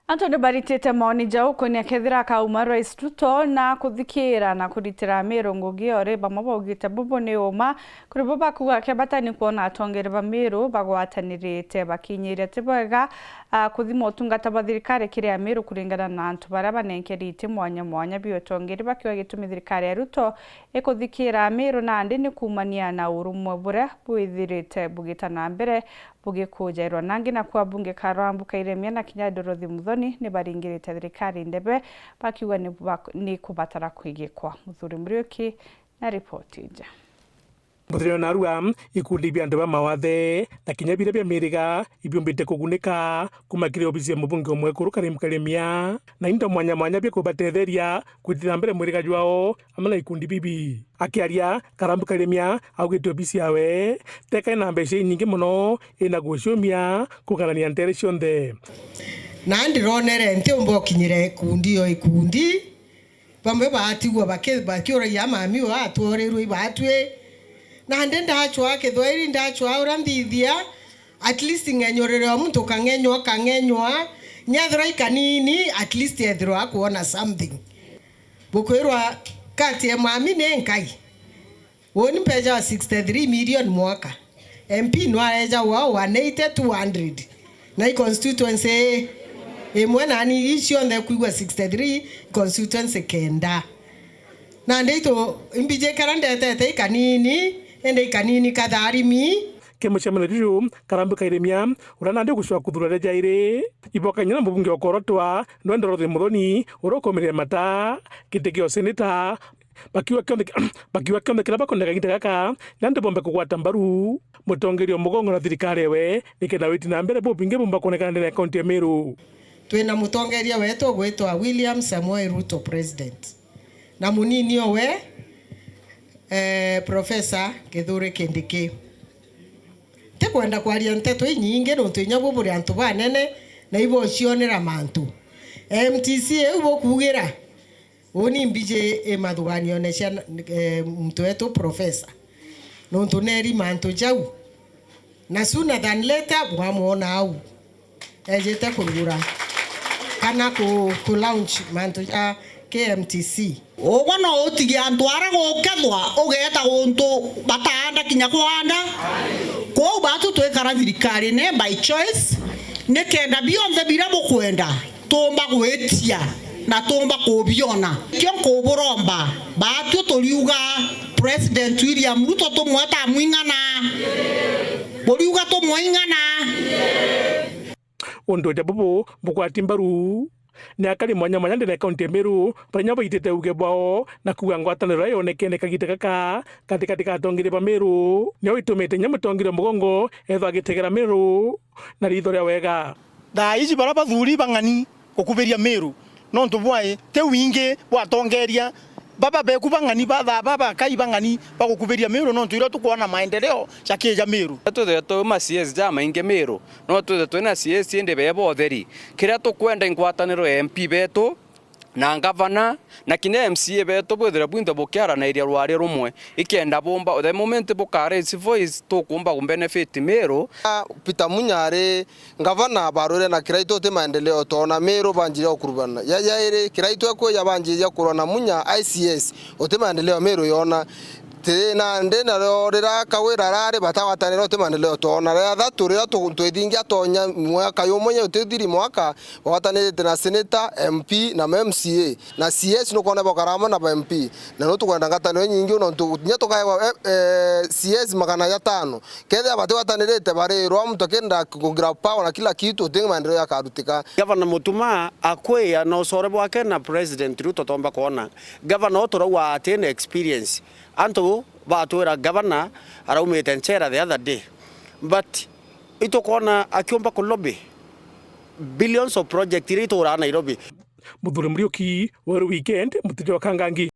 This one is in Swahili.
Antonio baritete maoni jau kwenye kethira kauma Rais Ruto na kuthikira na kuritira Meru ngugi ore bamwe baugite bubu ni uma kuri bo bakuga kebatani kuona atongere ba Meru bagwatanirite bakinyire tibwega kuthima utungata ba thirikari kiria Meru kuringana na antu baria banenkerite mwanya biotongere bakiwa gitumi thirikari ya Ruto ikuthikira Meru na andi ni kumania na urumwe buria bwithirite bugitana mbere bugikujairwa nangi na kwa bunge karambuka iremia na kinya Dorothy Muthoni ni baringirite thirikari ndebe bakiuga ni kubatara kwigikwa. Muthuri Muriuki na ripoti nja. Muthuri narua ikundi bya ndeba mawathe na kinya bire bya miriga ibyumbite kugunika kumakire obisi ya mubunge omwe kuruka rimkalemia na indo mwanya bya kubatetheria kwitira mbere muriga jwao amana ikundi bibi akiaria karambuka rimia augite obisi yawe teka na mbese nyingi muno ina gucumia kugarania ntere cionthe na ndironere ntiumbo kinyire ikundi bamwe batigwa bakiora ya mami wa atworerwe ibatwe na ndenda achwa kethwairi ndachwa urandithia at least ngenyorero muntu kangenywa nyathira ikanini at least ethirwa kuona something bukwirwa kati ya mami ne nkai woni peja 63 million mwaka MP nwareja wa 180 na constituency emwe nani icio nde kuigwa 63 constituency kenda na ndeito imbije karandete ikanini ende ikanini katharimi kemuchamana riju karambuka iremia urana ndi gushwa kuthura jaire iboka nyina mubunge okorotwa ndwenda Dorothy Muthoni urokomeria mata kitegeo seneta bakiwa kionde kila bakoneka gitaka nande bombe kugwata mbaru mutongerio mugongo na thirikari we nikenda witi na mbere bobinge bomba koneka ndene kaunti ya Meru twina mutongeria wetu gwitwa William Samoei Ruto president na munini owe Professor Kithure Kindiki tekwenda kwaria nteto inyinge no twinya buburi antu banene na ibo cionera mantu MTC ubo kugira oni mbije emadhuganio nesha mtu wetu professor no tuneri mantu jau na sooner than later bwamuona au ejete kugura kana ku launch mantu ya KMTC ogwa no utigi antu ara gukethwa ugeta guntu batanda kinya kwanda ko batu twekara thirikari ne by choice ne kenda bionthe bira bukwenda tumba gwetia na tumba kubiona kyo kuburomba batu tuliuga President William Ruto tumwata mwingana boliuga tumwingana ondo jabubu bukwati mbaru ni akari mwanya ndene kaunti ya Meru panya baitete uge bwao na kuga ngwataniro yonekene kagite kaka katikati katongire ba Meru ni oitumete nyamutongire mugongo ethwa gitegera Meru na rithoria wega da ici baraba thuri bangani okuberia Meru no ntubwae te winge bwatongeria baba beku bangani baba kai bangani bagukuberia Meru no ntwira tukuona maendeleo shakeja Meru tuthe ma CS jama inge Meru no tuthe twina CS inde bebo theri kiria tukwenda ingwataniro MP betu na gavana na kinya MCA betu bwithira bwinthe bukiara na iria rwari rumwe ikenda bomba the moment bukare its voice tukumba benefit Meru Peter Munyari gavana barore na kiraito te maendeleo tona Meru banjira okurubana ya ire kiraito ko yabanjira kurona munya ICS ote maendeleo Meru yona tena ndena rorera kawira rare batawatanira te maendeleo tona ra thaturira twithingia tonya mwaka yomonye utithiri mwaka watanire na senator MP na MCA na CS no kona bokarama na MP na no tukwenda ngatano nyingi no nya tukaewa CS magana ya 5 kethe batawatanire te bare ro mtu kenda kugira power na kila kitu te maendeleo yakarutika Governor Mutuma akwea no sore bwake na President Ruto tomba kona governor otoro wa atene experience anto batwira governor araumite nchera the other day but ito kona akiomba ku lobby billions of project ito ra Nairobi. Muthuri Muriuki wa weekend mutijo kangangi.